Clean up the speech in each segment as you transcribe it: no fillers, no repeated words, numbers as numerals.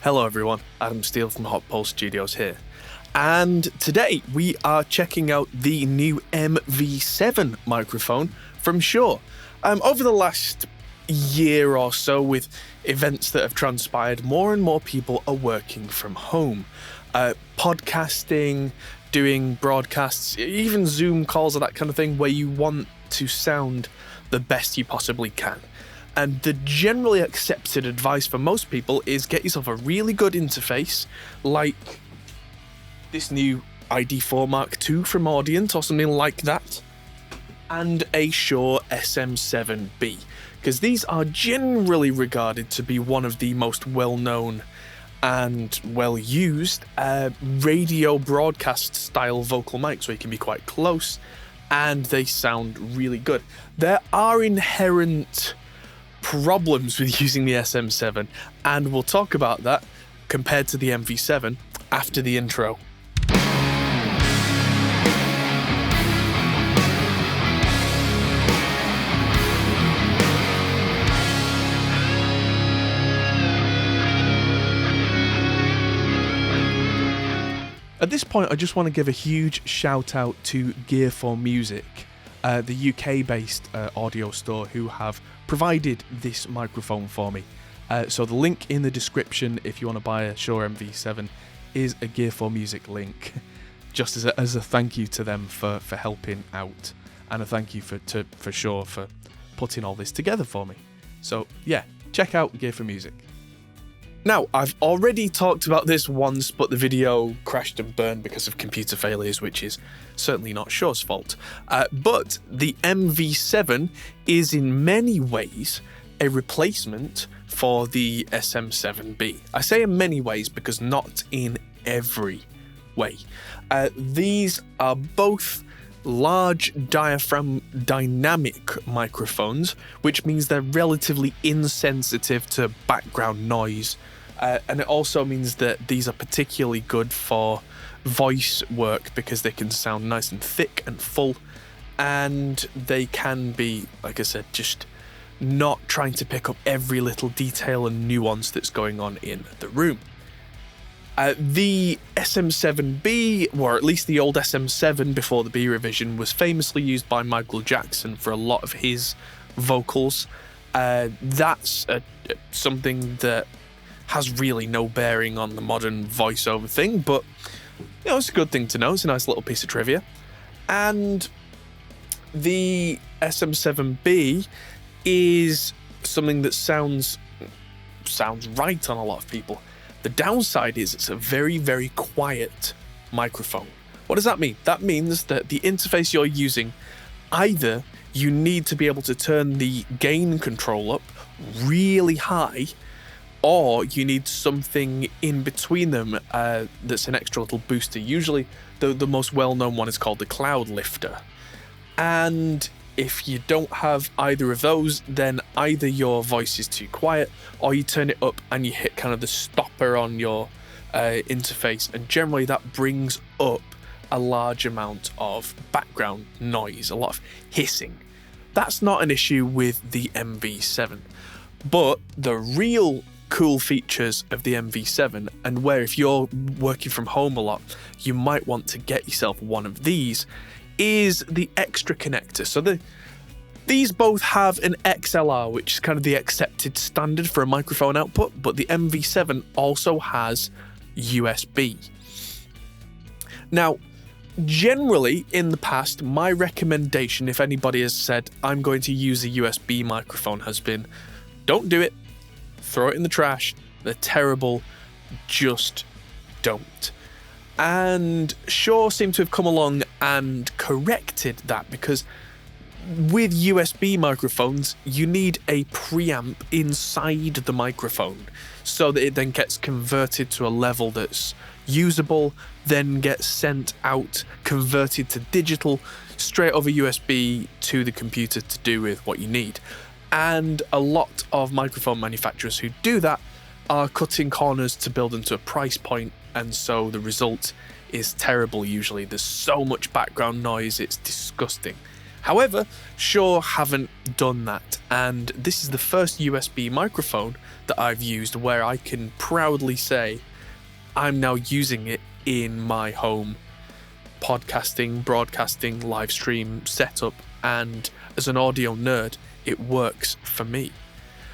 Hello everyone, Adam Steele from Hot Pulse Studios here. And today we are checking out the new MV7 microphone from Shure. Over the last year or so, with events that have transpired, more and more people are working from home. Podcasting, doing broadcasts, even Zoom calls or that kind of thing, where you want to sound the best you possibly can. And the generally accepted advice for most people is get yourself a really good interface, like this new ID4 Mark II from Audient or something like that, and a Shure SM7B, because these are generally regarded to be one of the most well-known and well-used radio broadcast style vocal mics, where you can be quite close and they sound really good. There are inherent problems with using the SM7, and we'll talk about that compared to the MV7 after the intro. At this point, I just want to give a huge shout out to Gear for Music, the UK-based audio store who have provided this microphone for me. So the link in the description if you want to buy a Shure MV7 is a Gear for Music link, just as a thank you to them for helping out, and a thank you for Shure for putting all this together for me. So yeah, check out Gear for Music. Now, I've already talked about this once, but the video crashed and burned because of computer failures, which is certainly not Shure's fault. But the MV7 is in many ways a replacement for the SM7B. I say in many ways because not in every way. These are both large diaphragm dynamic microphones, which means they're relatively insensitive to background noise. And it also means that these are particularly good for voice work because they can sound nice and thick and full, and they can be, like I said, just not trying to pick up every little detail and nuance that's going on in the room. The SM7B, or at least the old SM7 before the B revision, was famously used by Michael Jackson for a lot of his vocals. That's something that has really no bearing on the modern voiceover thing, but you know, it's a good thing to know. It's a nice little piece of trivia. And the SM7B is something that sounds right on a lot of people. The downside is it's a very, very quiet microphone. What does that mean? That means that the interface you're using, either you need to be able to turn the gain control up really high, or you need something in between them that's an extra little booster. Usually the most well-known one is called the cloud lifter. And if you don't have either of those, then either your voice is too quiet, or you turn it up and you hit kind of the stopper on your interface, and generally that brings up a large amount of background noise, a lot of hissing. That's not an issue with the MV7. But the real cool features of the MV7, and where if you're working from home a lot, you might want to get yourself one of these, is the extra connector. So these both have an XLR, which is kind of the accepted standard for a microphone output, but the MV7 also has USB. Now, generally in the past, my recommendation, if anybody has said, I'm going to use a USB microphone, has been, don't do it, throw it in the trash, they're terrible, just don't. And Shure seemed to have come along and corrected that, because with USB microphones, you need a preamp inside the microphone so that it then gets converted to a level that's usable, then gets sent out, converted to digital, straight over USB to the computer to do with what you need. And a lot of microphone manufacturers who do that are cutting corners to build them to a price point, and so the result is terrible usually. There's so much background noise, it's disgusting. However, Shure haven't done that, and this is the first USB microphone that I've used where I can proudly say I'm now using it in my home podcasting, broadcasting, live stream setup, and as an audio nerd, it works for me.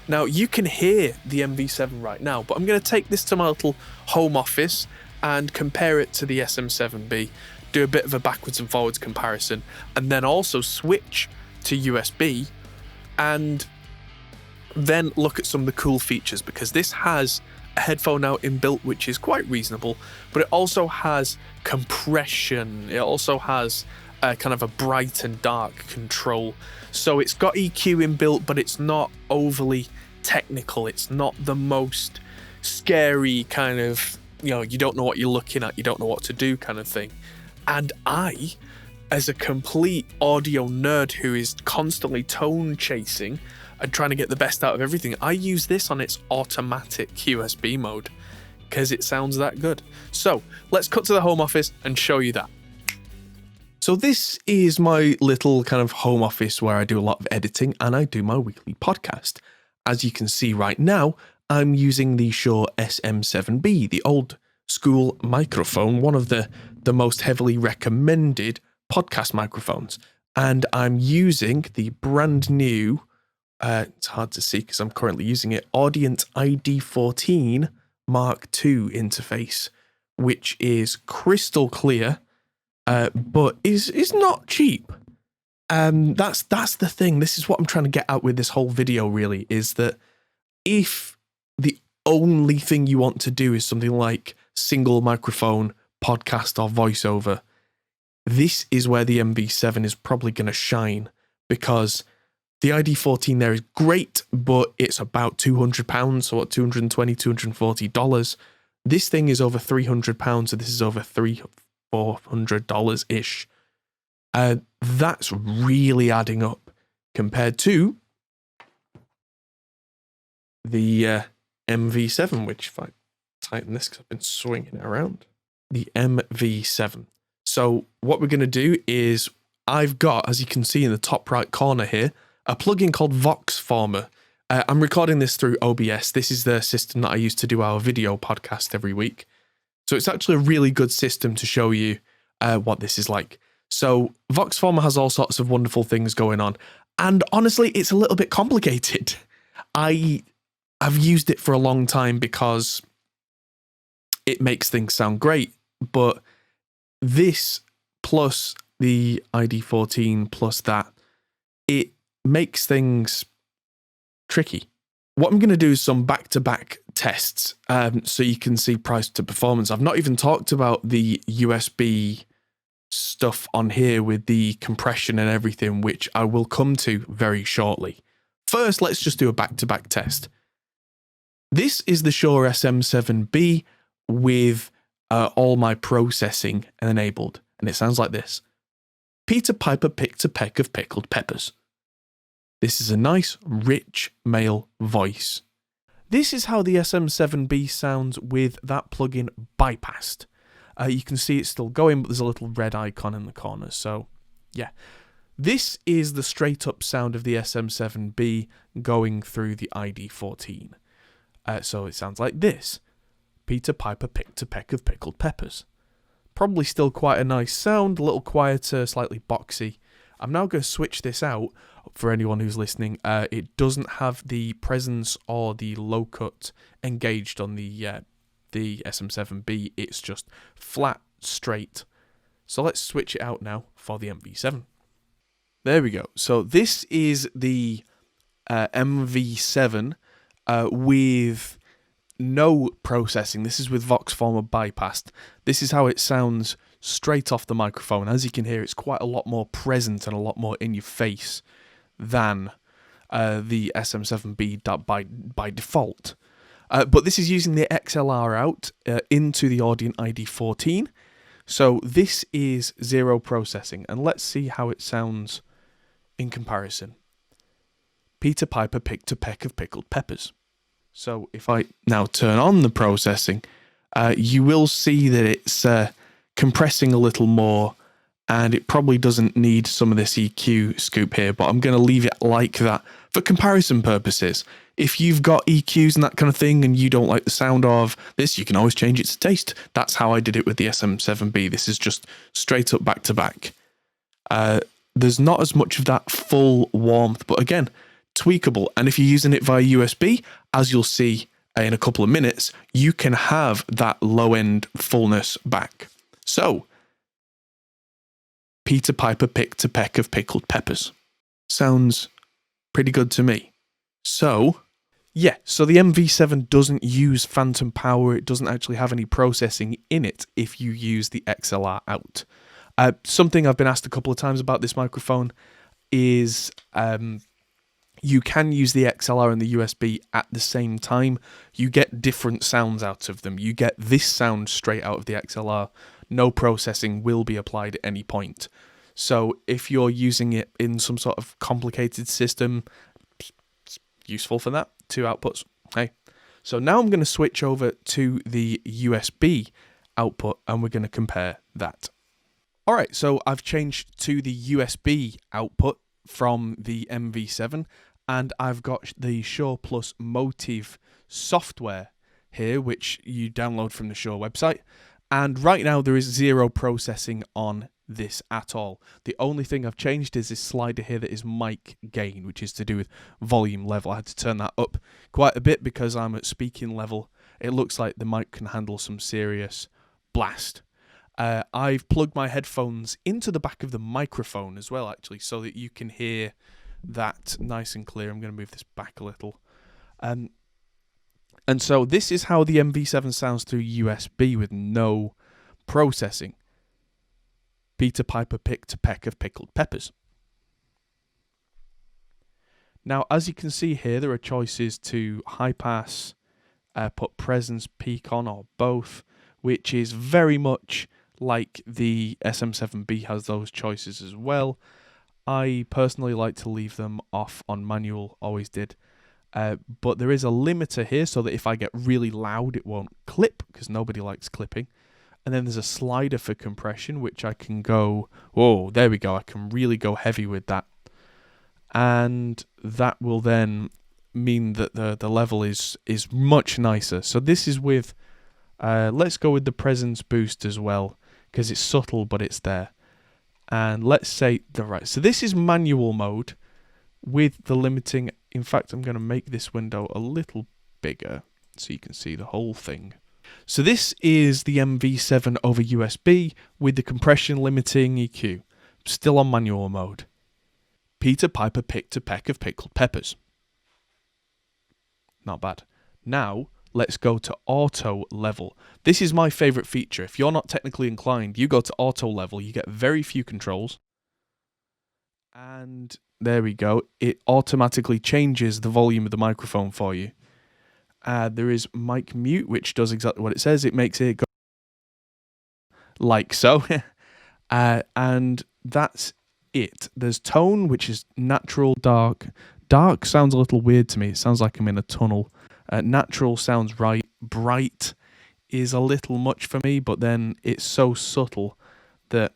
Now, you can hear the MV7 right now, but I'm going to take this to my little home office and compare it to the SM7B, do a bit of a backwards and forwards comparison, and then also switch to USB and then look at some of the cool features, because this has a headphone out inbuilt which is quite reasonable, but it also has compression, it also has kind of a bright and dark control. So it's got EQ inbuilt, but it's not overly technical. It's not the most scary kind of, you don't know what you're looking at, you don't know what to do kind of thing. And I, as a complete audio nerd who is constantly tone chasing and trying to get the best out of everything, I use this on its automatic USB mode because it sounds that good. So let's cut to the home office and show you that. So this is my little kind of home office where I do a lot of editing and I do my weekly podcast. As you can see right now, I'm using the Shure SM7B, the old school microphone, one of the most heavily recommended podcast microphones. And I'm using the brand new, it's hard to see because I'm currently using it, Audient ID14 Mark II interface, which is crystal clear, but is not cheap. That's the thing. This is what I'm trying to get out with this whole video, really, is that if the only thing you want to do is something like single microphone, podcast, or voiceover, this is where the MV7 is probably going to shine, because the ID14 there is great, but it's about £200, so what, $220, $240. This thing is over £300, so this is over $400-ish. That's really adding up compared to the MV7, which if I tighten this, because I've been swinging it around, the MV7. So what we're going to do is, I've got, as you can see in the top right corner here, a plugin called VoxFormer. I'm recording this through OBS. This is the system that I use to do our video podcast every week. So it's actually a really good system to show you what this is like. So VoxFormer has all sorts of wonderful things going on. And honestly, it's a little bit complicated. I've used it for a long time because it makes things sound great. But this plus the ID14 plus that, it makes things tricky. What I'm going to do is some back-to-back tests so you can see price to performance. I've not even talked about the USB stuff on here with the compression and everything, which I will come to very shortly. First, let's just do a back-to-back test. This is the Shure SM7B with all my processing enabled, and it sounds like this. Peter Piper picked a peck of pickled peppers. This is a nice, rich male voice. This is how the SM7B sounds with that plugin bypassed. You can see it's still going, but there's a little red icon in the corner. So, yeah. This is the straight up sound of the SM7B going through the ID14. So it sounds like this. Peter Piper picked a peck of pickled peppers. Probably still quite a nice sound, a little quieter, slightly boxy. I'm now going to switch this out for anyone who's listening. It doesn't have the presence or the low cut engaged on the SM7B. It's just flat, straight. So let's switch it out now for the MV7. There we go. So this is the MV7 with no processing. This is with VoxFormer bypassed. This is how it sounds straight off the microphone. As you can hear, it's quite a lot more present and a lot more in your face than the SM7B by default. But this is using the XLR out into the Audient ID14. So this is zero processing. And let's see how it sounds in comparison. Peter Piper picked a peck of pickled peppers. So if I now turn on the processing, you will see that it's compressing a little more and it probably doesn't need some of this EQ scoop here, but I'm going to leave it like that for comparison purposes. If you've got EQs and that kind of thing and you don't like the sound of this, you can always change it to taste. That's how I did it with the SM7B. This is just straight up back to back. There's not as much of that full warmth, but again, tweakable. And if you're using it via USB, as you'll see in a couple of minutes, you can have that low end fullness back. So, Peter Piper picked a peck of pickled peppers. Sounds pretty good to me. So, yeah, so the MV7 doesn't use phantom power. It doesn't actually have any processing in it if you use the XLR out. Something I've been asked a couple of times about this microphone is you can use the XLR and the USB at the same time. You get different sounds out of them. You get this sound straight out of the XLR. No processing will be applied at any point. So if you're using it in some sort of complicated system, it's useful for that. 2 outputs. Hey. So now I'm going to switch over to the USB output and we're going to compare that. All right, so I've changed to the USB output from the MV7 and I've got the Shure Plus Motive software here, which you download from the Shure website. And right now there is 0 processing on this at all. The only thing I've changed is this slider here that is mic gain, which is to do with volume level. I had to turn that up quite a bit because I'm at speaking level. It looks like the mic can handle some serious blast. I've plugged my headphones into the back of the microphone as well, actually, so that you can hear that nice and clear. I'm going to move this back a little. And so this is how the MV7 sounds through USB with no processing. Peter Piper picked a peck of pickled peppers. Now, as you can see here, there are choices to high pass, put presence, peak on, or both, which is very much like the SM7B has those choices as well. I personally like to leave them off on manual, always did. But there is a limiter here so that if I get really loud, it won't clip because nobody likes clipping. And then there's a slider for compression, which I can go, whoa, there we go. I can really go heavy with that. And that will then mean that the level is much nicer. So this is with, let's go with the presence boost as well, because it's subtle, but it's there. And let's say so this is manual mode with the limiting. In fact, I'm going to make this window a little bigger so you can see the whole thing. So this is the MV7 over USB with the compression limiting EQ. Still on manual mode. Peter Piper picked a peck of pickled peppers. Not bad. Now, let's go to auto level. This is my favorite feature. If you're not technically inclined, you go to auto level, you get very few controls. And there we go. It automatically changes the volume of the microphone for you. There is mic mute, which does exactly what it says. It makes it go like so. And that's it. There's tone, which is natural, dark. Dark sounds a little weird to me. It sounds like I'm in a tunnel. Natural sounds right. Bright is a little much for me, but then it's so subtle that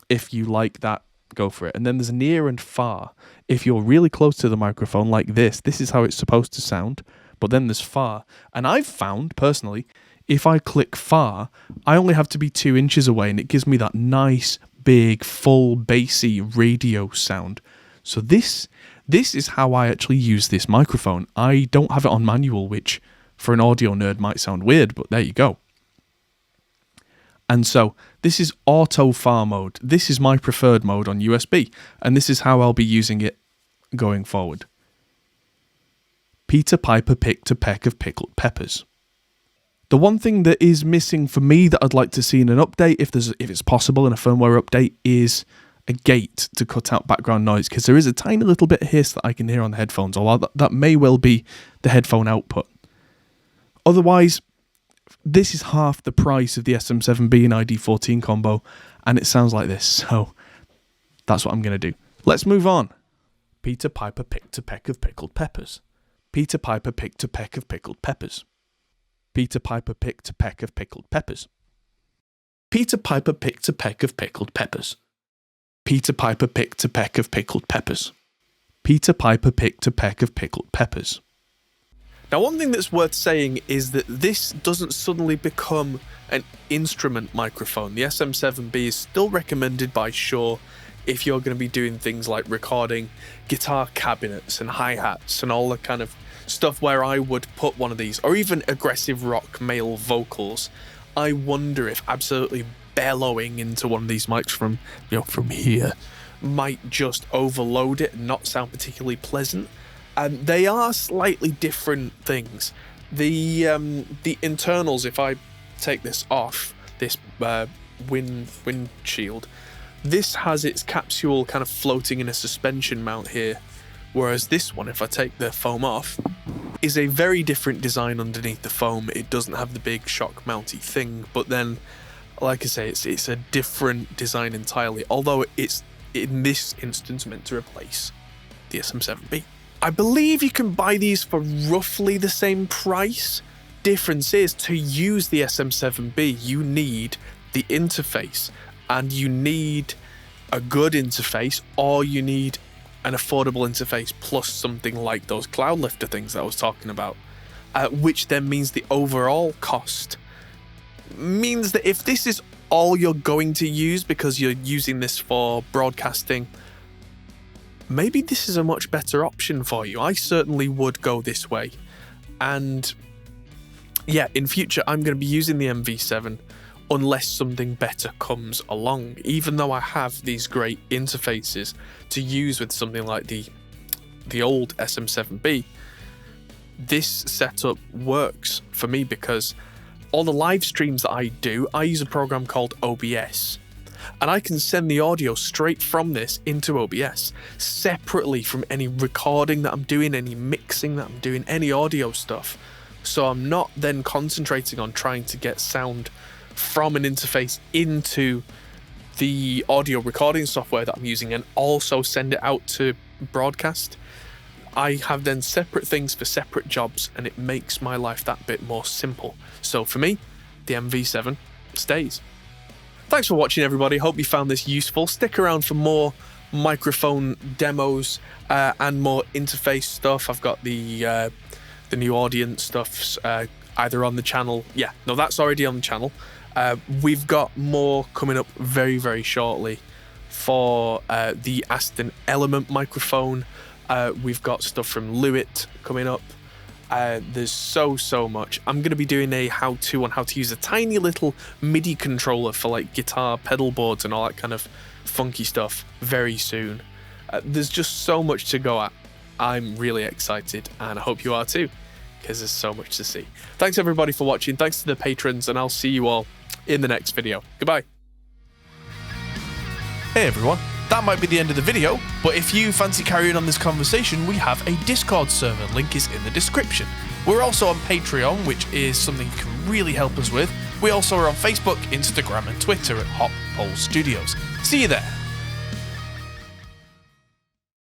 if you like that, go for it. And then there's near and far. If you're really close to the microphone like this is how it's supposed to sound. But then there's far. And I've found, personally, if I click far, I only have to be 2 inches away and it gives me that nice, big, full, bassy radio sound. So this is how I actually use this microphone. I don't have it on manual, which for an audio nerd might sound weird, but there you go. And so this is auto far mode. This is my preferred mode on USB, and this is how I'll be using it going forward. Peter Piper picked a peck of pickled peppers. The one thing that is missing for me that I'd like to see in an update, if it's possible in a firmware update, is a gate to cut out background noise, because there is a tiny little bit of hiss that I can hear on the headphones, although that may well be the headphone output. Otherwise, this is half the price of the SM7B and ID14 combo, and it sounds like this, so that's what I'm going to do. Let's move on. Peter Piper picked a peck of pickled peppers. Peter Piper picked a peck of pickled peppers. Peter Piper picked a peck of pickled peppers. Peter Piper picked a peck of pickled peppers. Peter Piper picked a peck of pickled peppers. Peter Piper picked a peck of pickled peppers. Now, one thing that's worth saying is that this doesn't suddenly become an instrument microphone. The SM7B is still recommended by Shure if you're going to be doing things like recording guitar cabinets and hi-hats and all the kind of stuff where I would put one of these, or even aggressive rock male vocals. I wonder if absolutely bellowing into one of these mics from here might just overload it and not sound particularly pleasant. And they are slightly different things. The internals, if I take this off, this windshield, this has its capsule kind of floating in a suspension mount here, whereas this one, if I take the foam off, is a very different design underneath the foam. It doesn't have the big shock mounty thing, but then, like I say, it's a different design entirely, although it's in this instance meant to replace the SM7B. I believe you can buy these for roughly the same price. Difference is, to use the SM7B, you need the interface, and you need a good interface, or you need an affordable interface plus something like those cloud lifter things that I was talking about, which then means the overall cost means that if this is all you're going to use because you're using this for broadcasting, maybe this is a much better option for you. I certainly would go this way. And yeah, in future, I'm going to be using the MV7 unless something better comes along, even though I have these great interfaces to use with something like the old SM7B. This setup works for me because all the live streams that I do, I use a program called OBS, and I can send the audio straight from this into OBS, separately from any recording that I'm doing, any mixing that I'm doing, any audio stuff. So I'm not then concentrating on trying to get sound from an interface into the audio recording software that I'm using and also send it out to broadcast. I have then separate things for separate jobs, and it makes my life that bit more simple. So for me, the MV7 stays. Thanks for watching, everybody. Hope you found this useful. Stick around for more microphone demos and more interface stuff. I've got the new audience stuff either on the channel. Yeah, no, that's already on the channel. We've got more coming up very, very shortly for the Aston Element microphone. We've got stuff from Lewitt coming up. There's so much. I'm going to be doing a how-to on how to use a tiny little MIDI controller for like guitar pedal boards and all that kind of funky stuff very soon. There's just so much to go at. I'm really excited, and I hope you are too, because there's so much to see. Thanks everybody for watching. Thanks to the patrons, and I'll see you all in the next video. Goodbye. Hey everyone. That might be the end of the video, but if you fancy carrying on this conversation, we have a Discord server, link is in the description. We're also on Patreon, which is something you can really help us with. We also are on Facebook, Instagram and Twitter at Hot Pole Studios. See you there.